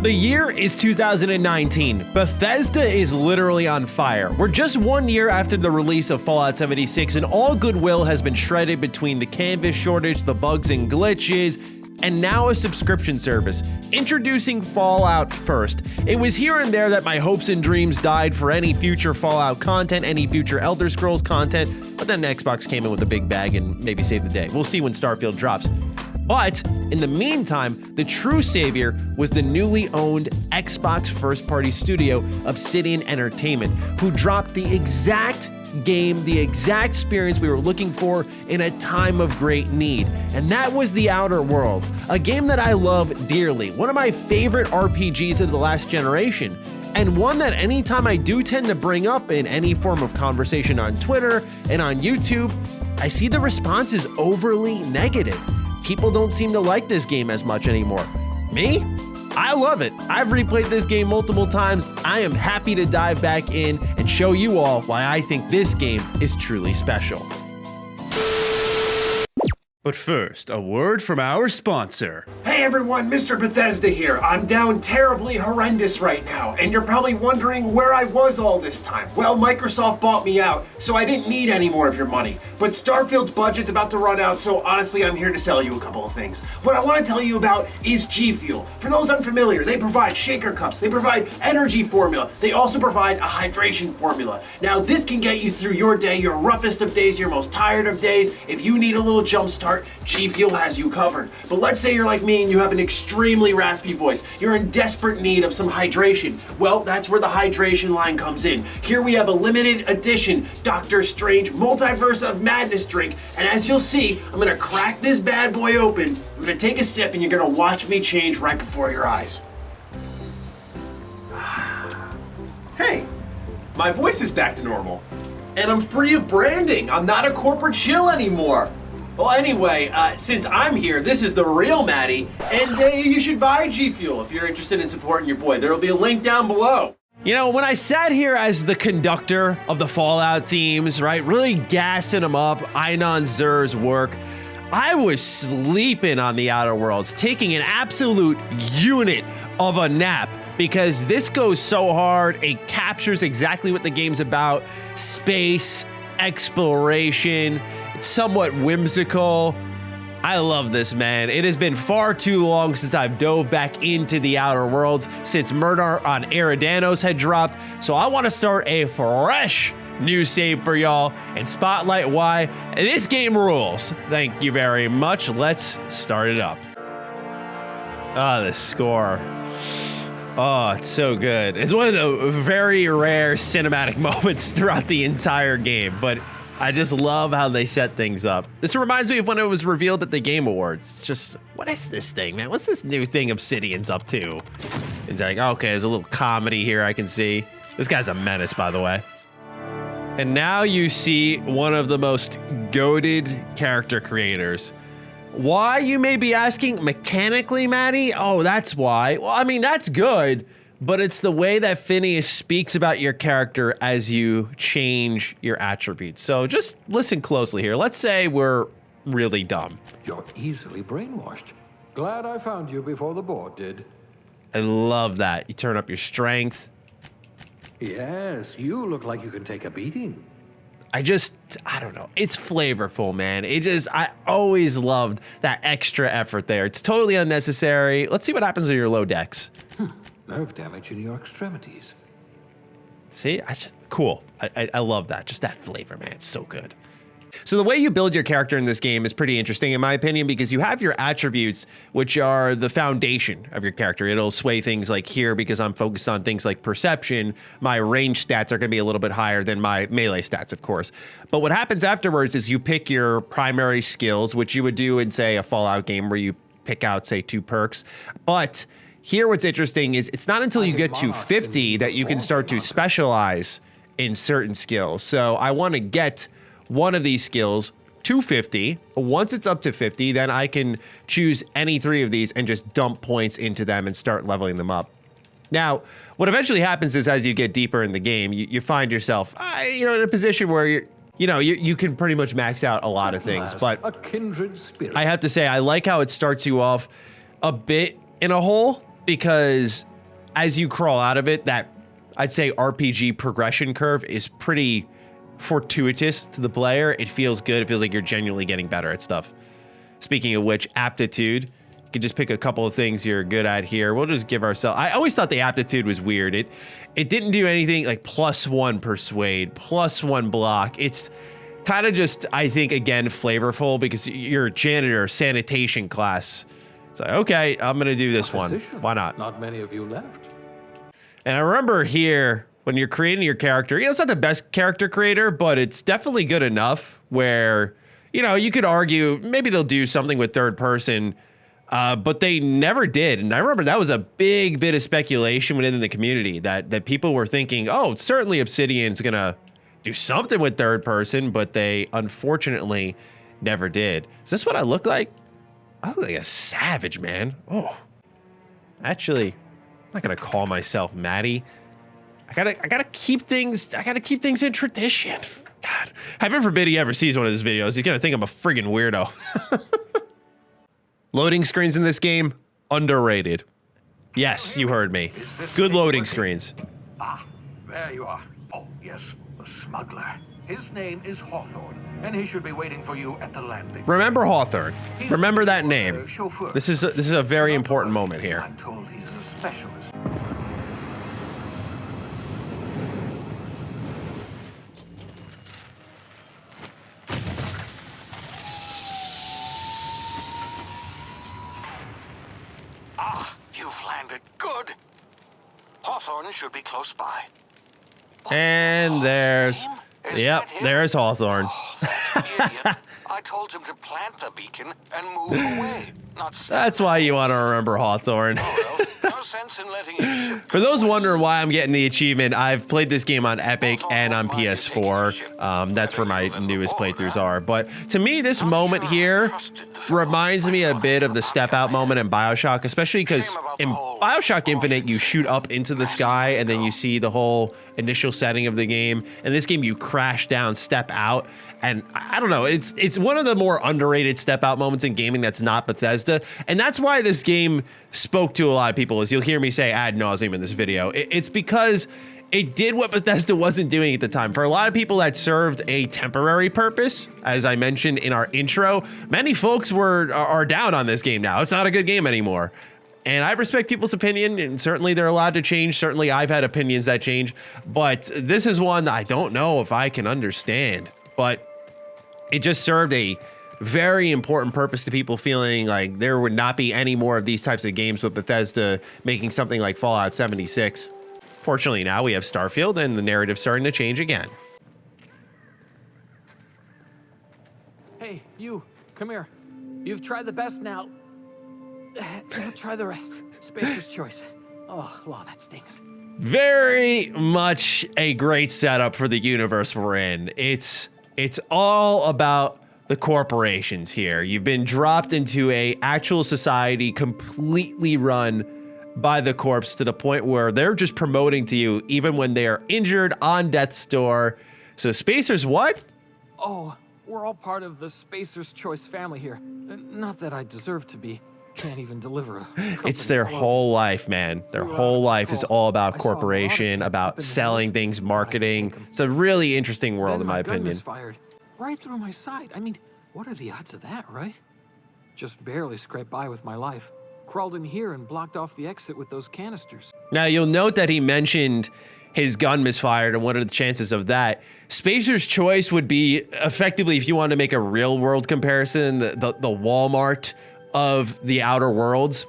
The year is 2019. Bethesda is literally on fire. We're just 1 year after the release of Fallout 76, and all goodwill has been shredded between the canvas shortage, the bugs and glitches, and now a subscription service. Introducing Fallout first. It was here and there that my hopes and dreams died for any future Fallout content, any future Elder Scrolls content, but then Xbox came in with a big bag and maybe saved the day. We'll see when Starfield drops. But in the meantime, the true savior was the newly owned Xbox first-party studio, Obsidian Entertainment, who dropped the exact game, the exact experience we were looking for in a time of great need. And that was The Outer Worlds, a game that I love dearly, one of my favorite RPGs of the last generation, and one that anytime I do tend to bring up in any form of conversation on Twitter and on YouTube, I see the response is overly negative. People don't seem to like this game as much anymore. Me? I love it. I've replayed this game multiple times. I am happy to dive back in and show you all why I think this game is truly special. But first, a word from our sponsor. Hey everyone, Mr. Bethesda here. I'm down terribly horrendous right now, and you're probably wondering where I was all this time. Well, Microsoft bought me out, so I didn't need any more of your money. But Starfield's budget's about to run out, so honestly, I'm here to sell you a couple of things. What I want to tell you about is G Fuel. For those unfamiliar, they provide shaker cups, they provide energy formula, they also provide a hydration formula. Now, this can get you through your day, your roughest of days, your most tired of days. If you need a little jump start, G Fuel has you covered. But let's say you're like me and you have an extremely raspy voice. You're in desperate need of some hydration. Well, that's where the hydration line comes in. Here we have a limited edition Doctor Strange Multiverse of Madness drink. And as you'll see, I'm gonna crack this bad boy open. I'm gonna take a sip and you're gonna watch me change right before your eyes. Hey, my voice is back to normal. And I'm free of branding. I'm not a corporate shill anymore. Well, anyway, since I'm here, this is the real Matty, and you should buy G Fuel if you're interested in supporting your boy. There will be a link down below. You know, when I sat here as the conductor of the Fallout themes, right, really gassing them up, Einon Zur's work, I was sleeping on The Outer Worlds, taking an absolute unit of a nap, because this goes so hard. It captures exactly what the game's about: space, exploration, somewhat whimsical. I love this, man. It has been far too long since I've dove back into The Outer Worlds, since Murder on Eridanos had dropped, so I want to start a fresh new save for y'all and spotlight why this game rules. Thank you very much. Let's start it up. Ah, the score. Oh, it's so good. It's one of the very rare cinematic moments throughout the entire game, but I just love how they set things up. This reminds me of when it was revealed at the Game Awards. It's just, what is this thing, man? What's this new thing Obsidian's up to? It's like, okay, there's a little comedy here I can see. This guy's a menace, by the way. And now you see one of the most goated character creators. Why, you may be asking? Mechanically, Matty? Oh, that's why. Well, I mean, that's good, but it's the way that Phineas speaks about your character as you change your attributes. So just listen closely here. Let's say we're really dumb. You're easily brainwashed. Glad I found you before the board did. I love that. You turn up your strength. Yes, you look like you can take a beating. I don't know. It's flavorful, man. I always loved that extra effort there. It's totally unnecessary. Let's see what happens with your low dex. Nerve damage in your extremities. See, cool. I love that. Just that flavor, man. It's so good. So the way you build your character in this game is pretty interesting, in my opinion, because you have your attributes, which are the foundation of your character. It'll sway things like here, because I'm focused on things like perception. My range stats are going to be a little bit higher than my melee stats, of course. But what happens afterwards is you pick your primary skills, which you would do in, say, a Fallout game where you pick out, say, 2 perks. But here what's interesting is it's not until you get to 50 that you can start to specialize in certain skills. So I want to get one of these skills to 50. Once it's up to 50, then I can choose any 3 of these and just dump points into them and start leveling them up. Now, what eventually happens is as you get deeper in the game, you find yourself, in a position where you can pretty much max out a lot of things. But a kindred spirit. I have to say, I like how it starts you off a bit in a hole, because as you crawl out of it, that I'd say RPG progression curve is pretty fortuitous to the player. It feels good. It feels like you're genuinely getting better at stuff. Speaking of which, aptitude. You can just pick a couple of things you're good at here. We'll just give ourselves... I always thought the aptitude was weird. It didn't do anything like +1 persuade, +1 block. It's kind of just, I think, again, flavorful because you're a janitor, sanitation class. It's like, okay, I'm going to do this one. Why not? Not many of you left. And I remember here, when you're creating your character, it's not the best character creator, but it's definitely good enough where, you could argue maybe they'll do something with third person, but they never did. And I remember that was a big bit of speculation within the community that people were thinking, oh, certainly Obsidian's going to do something with third person, but they unfortunately never did. Is this what I look like? I look like a savage, man. Oh, actually, I'm not gonna call myself Matty. I gotta keep things in tradition. God, heaven forbid he ever sees one of these videos. He's gonna think I'm a friggin' weirdo. Loading screens in this game, underrated. Yes, you heard me. Good loading screens. Ah, there you are. Oh, yes, the smuggler. His name is Hawthorne, and he should be waiting for you at the landing. Remember Hawthorne. Remember that name. This is a very important moment here. I'm told he's a specialist. Ah, you've landed. Good. Hawthorne should be close by. And there's... Yep, there's Hawthorne. I told him to plant the beacon and move away. That's why you want to remember Hawthorne. No sense in letting it ship. For those wondering why I'm getting the achievement, I've played this game on Epic and on PS4. That's where my newest playthroughs are. But to me, this moment here reminds me a bit of the step out moment in BioShock, especially because in BioShock Infinite, you shoot up into the sky and then you see the whole initial setting of the game. In this game, you crash down, step out. And I don't know, it's one of the more underrated step out moments in gaming that's not Bethesda. And that's why this game spoke to a lot of people, as you'll hear me say ad nauseum in this video. It's because it did what Bethesda wasn't doing at the time. For a lot of people, that served a temporary purpose. As I mentioned in our intro, many folks are down on this game now. It's not a good game anymore. And I respect people's opinion, and certainly they're allowed to change. Certainly I've had opinions that change, but this is one that I don't know if I can understand. But it just served a very important purpose to people feeling like there would not be any more of these types of games with Bethesda making something like Fallout 76. Fortunately, now we have Starfield, and the narrative's starting to change again. Hey, you, come here. You've tried the best now. Try the rest. Spacer's choice. Oh, wow, that stings. Very much a great setup for the universe we're in. It's all about the corporations here. You've been dropped into a actual society completely run by the corpse to the point where they're just promoting to you even when they are injured on death's door. So Spacer's what? Oh, we're all part of the Spacer's Choice family here. Not that I deserve to be. Can't even deliver a It's their whole life, man. Their whole life is all about corporation, about selling things, marketing. It's a really interesting world, in my opinion. Fired right through my side. I mean, what are the odds of that, right? Just barely scraped by with my life. Crawled in here and blocked off the exit with those canisters. Now, you'll note that he mentioned his gun misfired, and what are the chances of that? Spacer's Choice would be effectively, if you want to make a real world comparison, the Walmart of the Outer Worlds.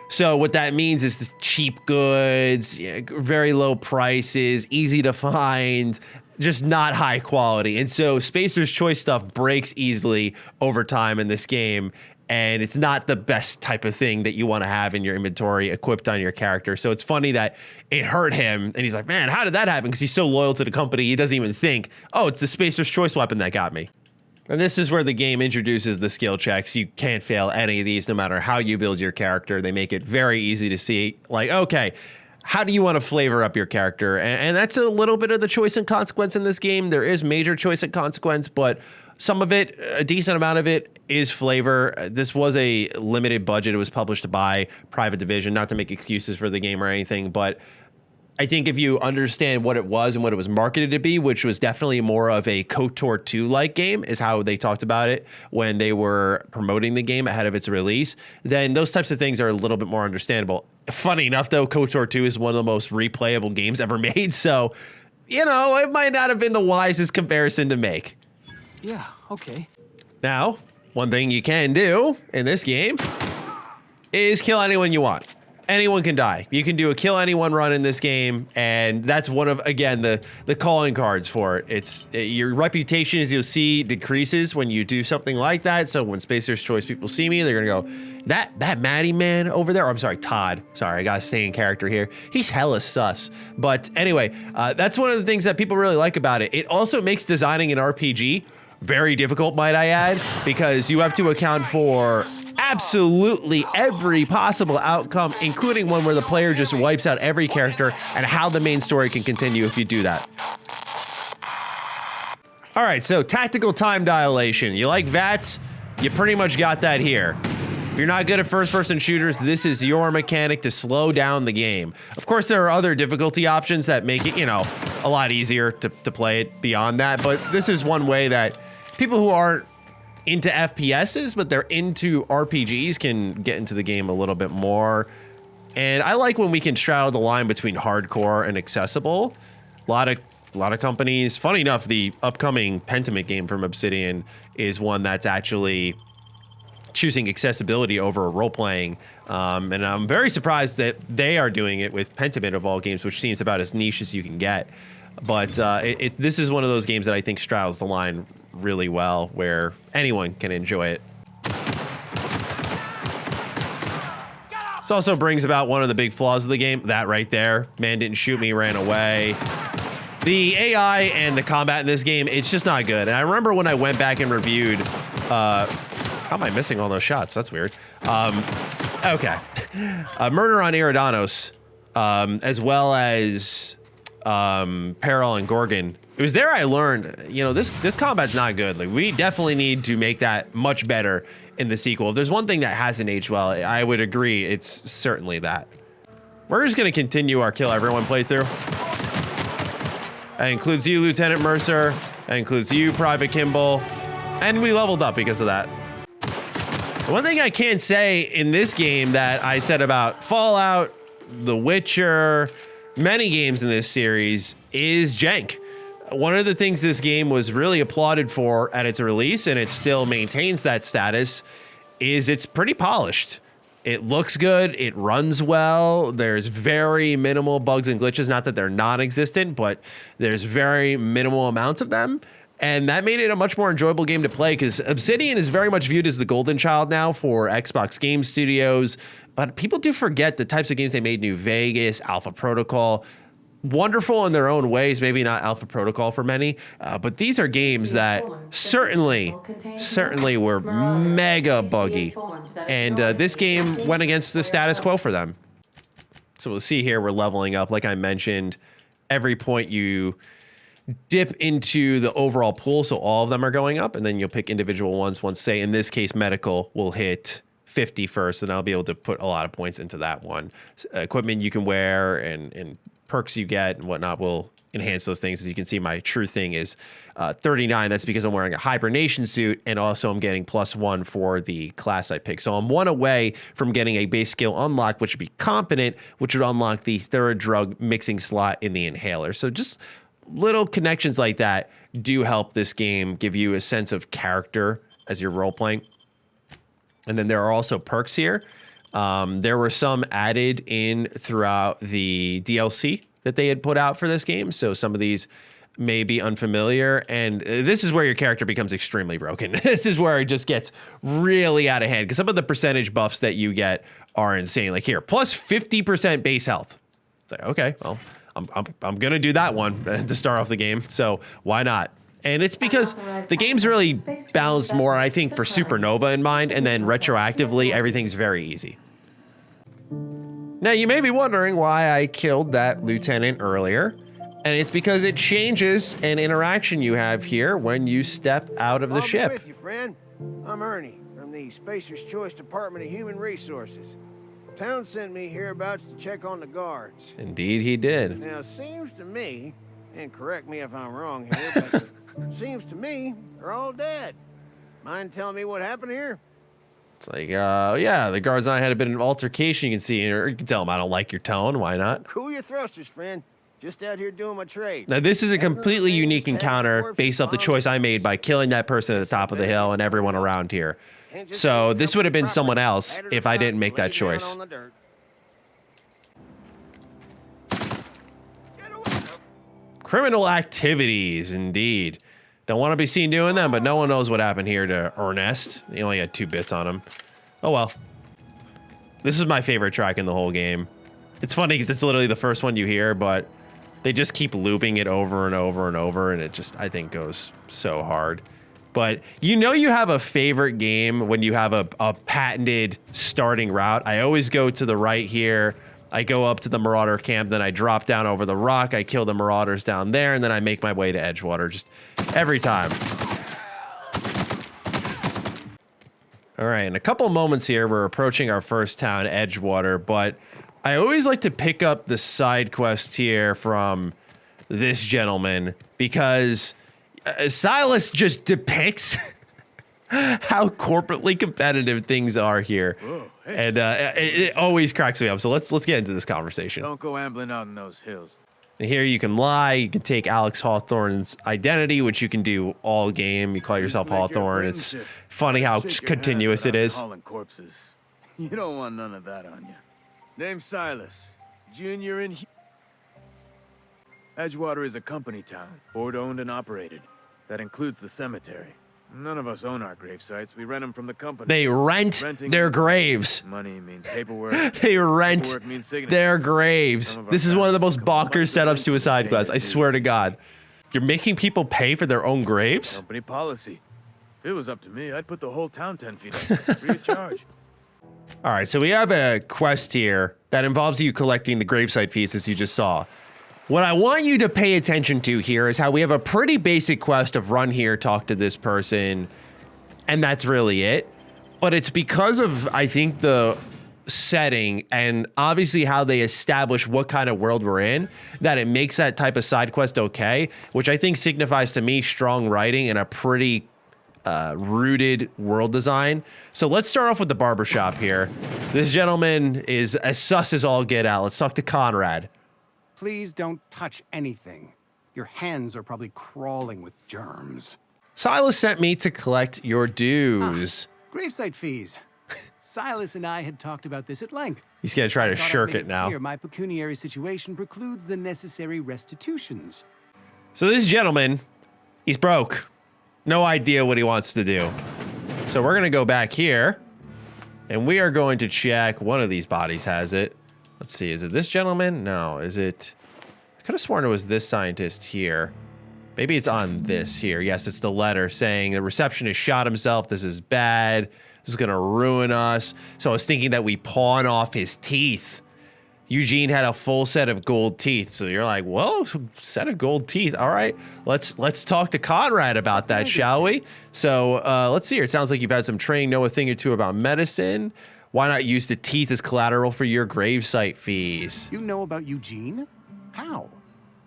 So what that means is the cheap goods, very low prices, easy to find, just not high quality. And so Spacer's Choice stuff breaks easily over time in this game, and it's not the best type of thing that you want to have in your inventory equipped on your character. So it's funny that it hurt him, and he's like, man, how did that happen? Because he's so loyal to the company, he doesn't even think, oh, it's the Spacer's Choice weapon that got me. And this is where the game introduces the skill checks. You can't fail any of these no matter how you build your character. They make it very easy to see, like, okay, how do you want to flavor up your character? And that's a little bit of the choice and consequence in this game. There is major choice and consequence, but Some of it, a decent amount of it, is flavor. This was a limited budget. It was published by Private Division, not to make excuses for the game or anything, but I think if you understand what it was and what it was marketed to be, which was definitely more of a KOTOR 2-like game, is how they talked about it when they were promoting the game ahead of its release, then those types of things are a little bit more understandable. Funny enough, though, KOTOR 2 is one of the most replayable games ever made, so, you know, it might not have been the wisest comparison to make. Yeah, okay. Now, one thing you can do in this game is kill anyone you want. Anyone can die. You can do a kill anyone run in this game, and that's one of, again, the calling cards for it. It's your reputation, as you'll see, decreases when you do something like that. So when Spacer's Choice people see me, they're gonna go, that Matty man over there, or I'm sorry, Todd. Sorry, I gotta stay in character here. He's hella sus. But anyway, that's one of the things that people really like about it. It also makes designing an RPG very difficult, might I add, because you have to account for absolutely every possible outcome, including one where the player just wipes out every character, and how the main story can continue if you do that. All right, so tactical time dilation. You like VATS? You pretty much got that here. If you're not good at first-person shooters, this is your mechanic to slow down the game. Of course, there are other difficulty options that make it, you know, a lot easier to play it beyond that, but this is one way that people who aren't into FPSs, but they're into RPGs, can get into the game a little bit more. And I like when we can straddle the line between hardcore and accessible. A lot of companies, funny enough, the upcoming Pentiment game from Obsidian is one that's actually choosing accessibility over role-playing. And I'm very surprised that they are doing it with Pentiment of all games, which seems about as niche as you can get. But this is one of those games that I think straddles the line really well, where anyone can enjoy it. This also brings about one of the big flaws of the game, that right there. Man didn't shoot me, ran away. The AI and the combat in this game, it's just not good. And I remember when I went back and reviewed, how am I missing all those shots? That's weird. Okay. Murder on Eridanos, as well as Peril and Gorgon. It was there I learned, you know, this combat's not good. Like, we definitely need to make that much better in the sequel. If there's one thing that hasn't aged well, I would agree, it's certainly that. We're just gonna continue our kill everyone playthrough. That includes you, Lieutenant Mercer. That includes you, Private Kimball. And we leveled up because of that. The one thing I can't say in this game that I said about Fallout, The Witcher, many games in this series, is jank. One of the things this game was really applauded for at its release, and it still maintains that status, is it's pretty polished. It looks good, it runs well, there's very minimal bugs and glitches, not that they're non-existent, but there's very minimal amounts of them. And that made it a much more enjoyable game to play, because Obsidian is very much viewed as the golden child now for Xbox Game Studios. But people do forget the types of games they made: New Vegas, Alpha Protocol. Wonderful in their own ways, maybe not Alpha Protocol for many, but these are games that certainly were mega buggy. And this game went against the status quo for them. So we'll see here, we're leveling up. Like I mentioned, every point you dip into the overall pool, so all of them are going up, and then you'll pick individual ones. Once, say, in this case, medical will hit 50 first, and I'll be able to put a lot of points into that one. Equipment you can wear and perks you get and whatnot will enhance those things. As you can see, my true thing is 39. That's because I'm wearing a hibernation suit, and also I'm getting +1 for the class I pick. So I'm 1 away from getting a base skill unlock, which would be competent, which would unlock the 3rd drug mixing slot in the inhaler. So just little connections like that do help this game give you a sense of character as you're role playing. And then there are also perks here. There were some added in throughout the DLC that they had put out for this game. So some of these may be unfamiliar. And this is where your character becomes extremely broken. This is where it just gets really out of hand, because some of the percentage buffs that you get are insane. Like here, plus 50% base health. It's like, okay, well, I'm going to do that one to start off the game. So why not? And it's because the game's really balanced more, I think, for Supernova in mind, and then retroactively, everything's very easy. Now, you may be wondering why I killed that lieutenant earlier. And it's because it changes an interaction you have here when you step out of the I'll be ship. with you, friend. I'm Ernie from the Spacer's Choice Department of Human Resources. Town sent me hereabouts to check on the guards. Indeed, he did. Now, it seems to me, and correct me if I'm wrong here, but it seems to me they're all dead. Mind telling me what happened here? It's like, yeah, the guards and I had a bit of an altercation. You can see, or you can tell them I don't like your tone. Why not? Cool your thrusters, friend. Just out here doing my trade. Now, this is a completely unique encounter based off the choice I made by killing that person at the top of the hill and everyone around here. So this would have been someone else if I didn't make that choice. Criminal activities, indeed. Don't want to be seen doing them, but no one knows what happened here to Ernest. He only had 2 bits on him. Oh well. This is my favorite track in the whole game. It's funny because it's literally the first one you hear, but they just keep looping it over and over and over, and it just, I think, goes so hard. But you know you have a favorite game when you have a patented starting route. I always go to the right here. I go up to the Marauder camp, then I drop down over the rock. I kill the Marauders down there, and then I make my way to Edgewater just every time. All right, in a couple moments here, we're approaching our first town, Edgewater, but I always like to pick up the side quest here from this gentleman because Silas just depicts how corporately competitive things are here. Whoa, hey. And it always cracks me up. So let's get into this conversation. Don't go ambling out in those hills. And here you can lie. You can take Alex Hawthorne's identity, which you can do all game. You call yourself Hawthorne. It's funny how continuous it is. Hauling corpses. You don't want none of that on you. Name's Silas, Junior in Edgewater is a company town, board owned and operated. That includes the cemetery. None of us own our grave sites. We rent them from the company. They rent their graves. Money means paperwork. They rent Paperwork means signatures. their graves. Some of our This is one of the most families bonkers setups to a side quest. I They swear to do. God. You're making people pay for their own graves? Company policy. If it was up to me, I'd put the whole town 10 feet up, free of charge. All right, so we have a quest here that involves you collecting the gravesite fees, as you just saw. What I want you to pay attention to here is how we have a pretty basic quest of run here, talk to this person, and that's really it. But it's because of, I think, the setting and obviously how they establish what kind of world we're in, that it makes that type of side quest okay, which I think signifies to me strong writing and a pretty rooted world design. So let's start off with the barbershop here. This gentleman is as sus as all get out. Let's talk to Conrad. Please don't touch anything. Your hands are probably crawling with germs. Silas sent me to collect your dues. Gravesite fees. Silas and I had talked about this at length. He's gonna try to Thought I'd shirk make it now. clear my pecuniary situation precludes the necessary restitutions. So this gentleman, he's broke. No idea what he wants to do. So we're gonna go back here and we are going to check. One of these bodies has it. Let's see, is it this gentleman? No, is it? I could have sworn it was this scientist here. Maybe it's on this here. Yes, it's the letter saying the receptionist shot himself. This is bad. This is gonna ruin us. So I was thinking that we pawn off his teeth. Eugene had a full set of gold teeth. So you're like, well, set of gold teeth. All right, let's talk to Conrad about that, shall we? So let's see here. It sounds like you've had some training, know a thing or two about medicine. Why not use the teeth as collateral for your gravesite fees? You know about Eugene? How?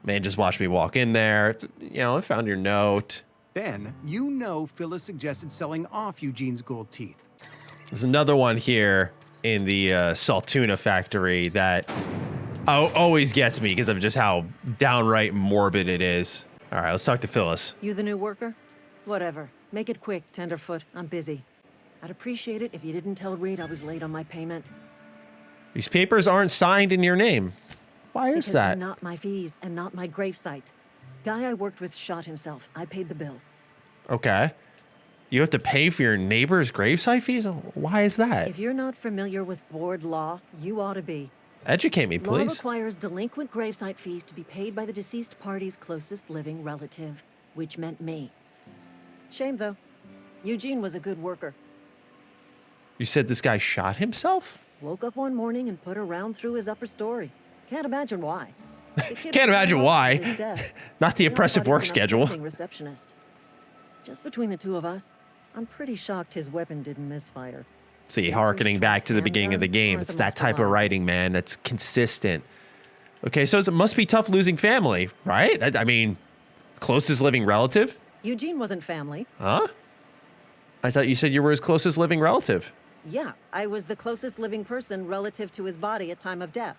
Man, just watch me walk in there. You know, I found your note. Then, you know Phyllis suggested selling off Eugene's gold teeth. There's another one here in the Saltuna factory that always gets me because of just how downright morbid it is. All right, let's talk to Phyllis. You the new worker? Whatever. Make it quick, Tenderfoot. I'm busy. I'd appreciate it if you didn't tell Reed I was late on my payment. These papers aren't signed in your name. Why is Because that? they're not my fees and not my gravesite. Guy I worked with shot himself. I paid the bill. Okay. You have to pay for your neighbor's gravesite fees? Why is that? If you're not familiar with board law, you ought to be. Educate me, Law please. requires delinquent gravesite fees to be paid by the deceased party's closest living relative, which meant me. Shame, though. Eugene was a good worker. You said this guy shot himself? Woke up one morning and put a round through his upper story. Can't imagine why. Can't imagine why. Not the oppressive work schedule. Receptionist. Just between the two of us, I'm pretty shocked his weapon didn't misfire. See, harkening back to the beginning of the game. It's that type of writing, man. That's consistent. Okay, so it must be tough losing family, right? I mean, closest living relative? Eugene wasn't family. Huh? I thought you said you were his closest living relative. Yeah, I was the closest living person relative to his body at time of death.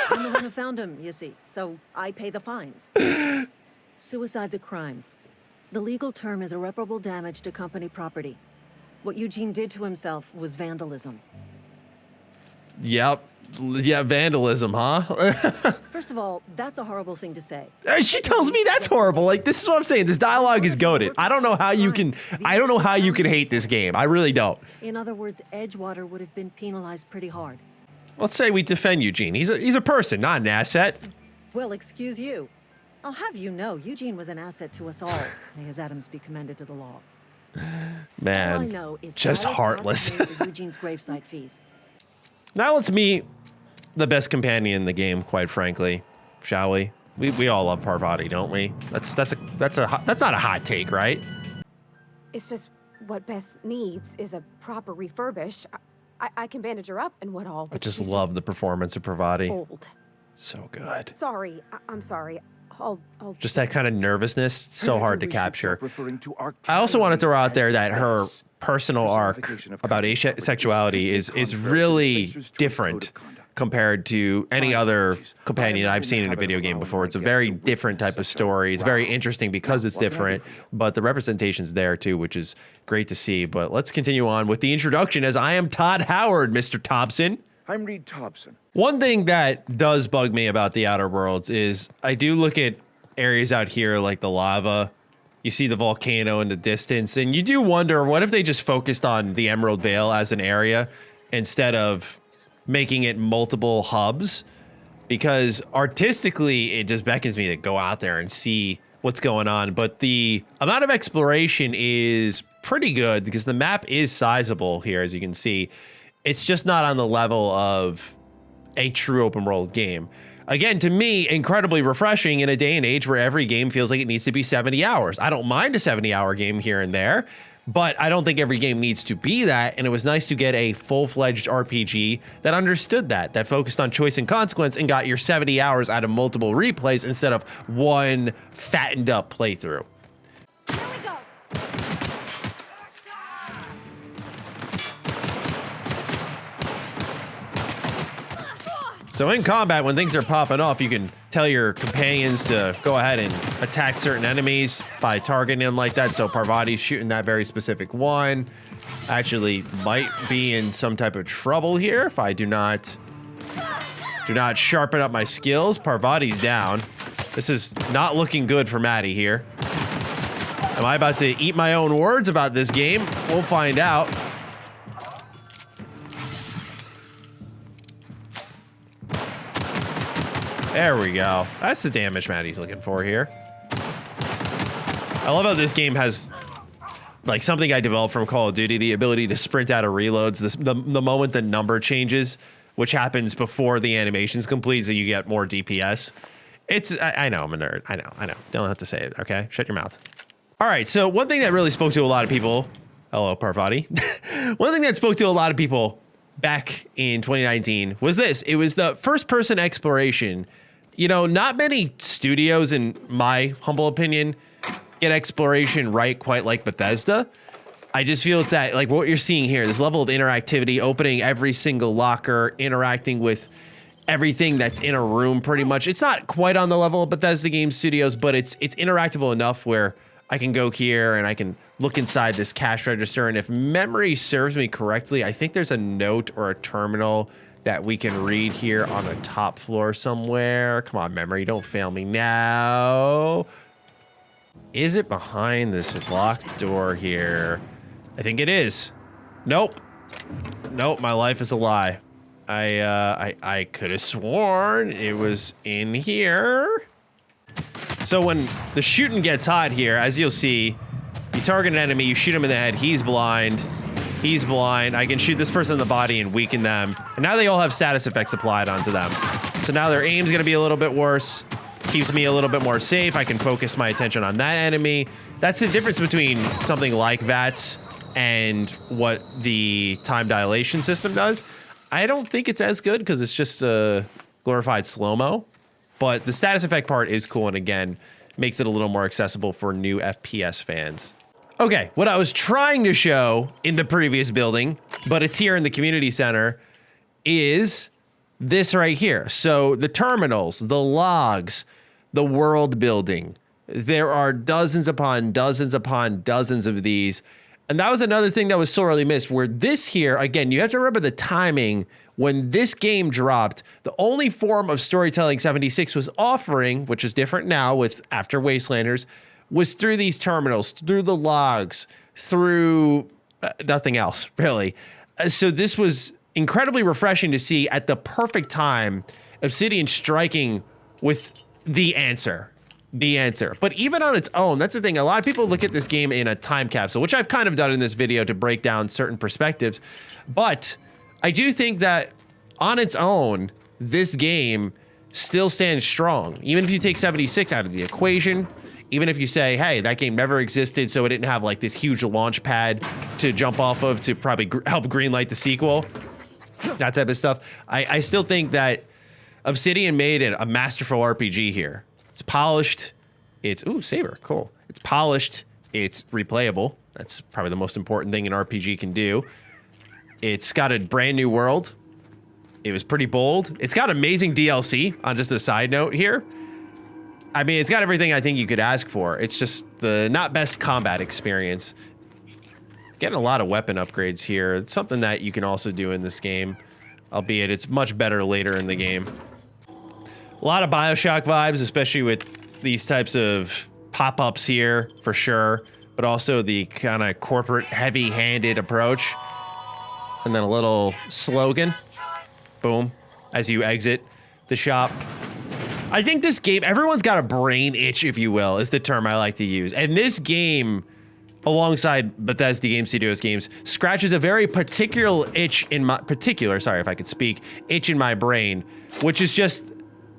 I'm the one who found him, you see, so I pay the fines. Suicide's a crime. The legal term is irreparable damage to company property. What Eugene did to himself was vandalism. Yep. Yeah, vandalism, huh? First of all, that's a horrible thing to say. She tells me that's horrible. Like, this is what I'm saying. This dialogue is goated. I don't know how you can hate this game. I really don't. In other words, Edgewater would have been penalized pretty hard. Let's say we defend Eugene. He's a person, not an asset. Well, excuse you. I'll have you know, Eugene was an asset to us all. May his atoms be commended to the law. Man, all I know is just heartless. Eugene's gravesite fees. Now let's meet the best companion in the game, quite frankly, shall we? We all love Parvati, don't we? That's not a hot take, right? It's just what Bess needs is a proper refurbish. I can bandage her up and what all. I just love the performance of Parvati. Old. So good. Sorry, I'm sorry. I'll just that kind of nervousness, so hard to capture. I also want to throw out there that her personal arc about asexuality is really different compared to any other companion I've seen in a video game before. It's a very different type of story. It's very interesting because it's different, but the representation's there too, which is great to see. But let's continue on with the introduction, as I am Todd Howard, Mr. Thompson. I'm Reed Thompson. One thing that does bug me about the Outer Worlds is I do look at areas out here like the lava. You see the volcano in the distance, and you do wonder, what if they just focused on the Emerald Vale as an area instead of making it multiple hubs? Because artistically, it just beckons me to go out there and see what's going on. But the amount of exploration is pretty good because the map is sizable here, as you can see. It's just not on the level of a true open world game. Again, to me, incredibly refreshing in a day and age where every game feels like it needs to be 70 hours. I don't mind a 70-hour game here and there, but I don't think every game needs to be that. And it was nice to get a full-fledged RPG that understood that focused on choice and consequence and got your 70 hours out of multiple replays instead of one fattened up playthrough. Here we go. So in combat, when things are popping off, you can tell your companions to go ahead and attack certain enemies by targeting them like that. So Parvati's shooting that very specific one. Actually might be in some type of trouble here if I do not sharpen up my skills. Parvati's down. This is not looking good for Matty here. Am I about to eat my own words about this game? We'll find out. There we go. That's the damage Matty's looking for here. I love how this game has, like, something I developed from Call of Duty, the ability to sprint out of reloads the moment the number changes, which happens before the animation's complete, so you get more DPS. I know, I'm a nerd. I know. Don't have to say it, okay? Shut your mouth. All right, so one thing that really spoke to a lot of people, hello, Parvati. One thing that spoke to a lot of people back in 2019 was this. It was the first-person exploration. You know, not many studios, in my humble opinion, get exploration right quite like Bethesda. I just feel it's that, like, what you're seeing here, this level of interactivity, opening every single locker, interacting with everything that's in a room pretty much. It's not quite on the level of Bethesda Game Studios, but it's interactable enough where I can go here and I can look inside this cash register. And if memory serves me correctly, I think there's a note or a terminal that we can read here on the top floor somewhere. Come on, memory, don't fail me now. Is it behind this locked door here? I think it is. Nope. Nope, my life is a lie. I could have sworn it was in here. So when the shooting gets hot here, as you'll see, you target an enemy, you shoot him in the head, he's blind. He's blind. I can shoot this person in the body and weaken them. And now they all have status effects applied onto them. So now their aim's gonna be a little bit worse. Keeps me a little bit more safe. I can focus my attention on that enemy. That's the difference between something like VATS and what the time dilation system does. I don't think it's as good because it's just a glorified slow-mo, but the status effect part is cool, and again, makes it a little more accessible for new FPS fans. Okay, what I was trying to show in the previous building, but it's here in the community center, is this right here. So the terminals, the logs, the world building. There are dozens upon dozens upon dozens of these. And that was another thing that was sorely missed, where this here, again, you have to remember the timing. When this game dropped, the only form of storytelling 76 was offering, which is different now with after Wastelanders, was through these terminals, through the logs, through nothing else, really. So this was incredibly refreshing to see at the perfect time, Obsidian striking with the answer. But even on its own, that's the thing. A lot of people look at this game in a time capsule, which I've kind of done in this video to break down certain perspectives. But I do think that on its own, this game still stands strong. Even if you take 76 out of the equation, even if you say, hey, that game never existed, so it didn't have like this huge launch pad to jump off of to probably help greenlight the sequel, that type of stuff, I still think that Obsidian made it a masterful RPG here. It's polished. It's, ooh, saber, cool. It's polished. It's replayable. That's probably the most important thing an RPG can do. It's got a brand new world. It was pretty bold. It's got amazing DLC, on just a side note here. I mean, it's got everything I think you could ask for. It's just the not best combat experience. Getting a lot of weapon upgrades here. It's something that you can also do in this game, albeit it's much better later in the game. A lot of BioShock vibes, especially with these types of pop-ups here, for sure. But also the kind of corporate heavy-handed approach. And then a little slogan. Boom. As you exit the shop. I think this game, everyone's got a brain itch, if you will, is the term I like to use. And this game, alongside Bethesda Game Studios games, scratches a very particular itch in my, sorry if I could speak, itch in my brain, which is just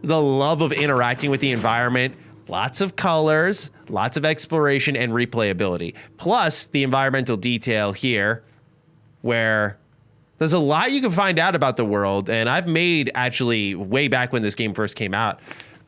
the love of interacting with the environment. Lots of colors, lots of exploration and replayability. Plus the environmental detail here, where there's a lot you can find out about the world, and I've made, actually, way back when this game first came out,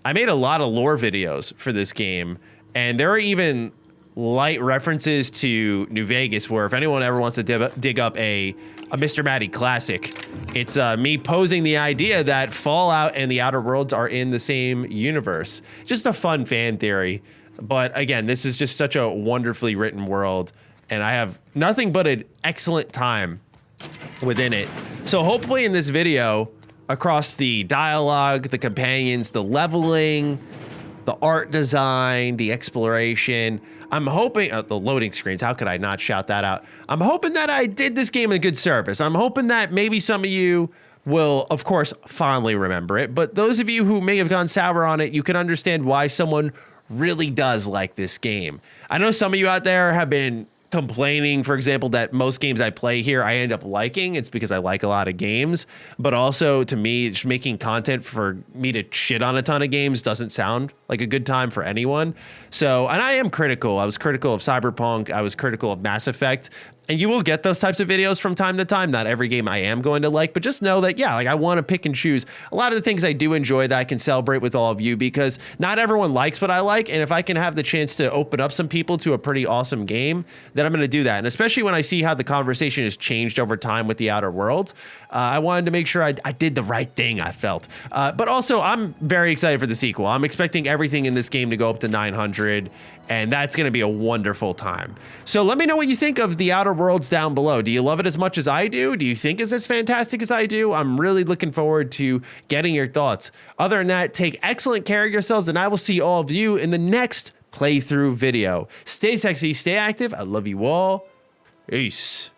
I made a lot of lore videos for this game, and there are even light references to New Vegas, where if anyone ever wants to dig up a Mr. Matty classic, it's me posing the idea that Fallout and the Outer Worlds are in the same universe. Just a fun fan theory, but again, this is just such a wonderfully written world, and I have nothing but an excellent time within it. So hopefully in this video, across the dialogue, the companions, the leveling, the art design, the exploration, I'm hoping, the loading screens, how could I not shout that out? I'm hoping that I did this game a good service. I'm hoping that maybe some of you will, of course, fondly remember it, but those of you who may have gone sour on it, you can understand why someone really does like this game. I know some of you out there have been complaining, for example, that most games I play here I end up liking. It's because I like a lot of games, but also to me, just making content for me to shit on a ton of games doesn't sound like a good time for anyone. So, and I am critical. I was critical of Cyberpunk. I was critical of Mass Effect. And you will get those types of videos from time to time. Not every game I am going to like, but just know that, yeah, like I want to pick and choose a lot of the things I do enjoy that I can celebrate with all of you, because not everyone likes what I like. And if I can have the chance to open up some people to a pretty awesome game, then I'm going to do that. And especially when I see how the conversation has changed over time with the Outer Worlds, I wanted to make sure I did the right thing, I felt. But also, I'm very excited for the sequel. I'm expecting everything in this game to go up to 900, and that's going to be a wonderful time. So let me know what you think of the Outer Worlds down below. Do you love it as much as I do? Do you think it's as fantastic as I do? I'm really looking forward to getting your thoughts. Other than that, take excellent care of yourselves, and I will see all of you in the next playthrough video. Stay sexy, stay active. I love you all. Peace.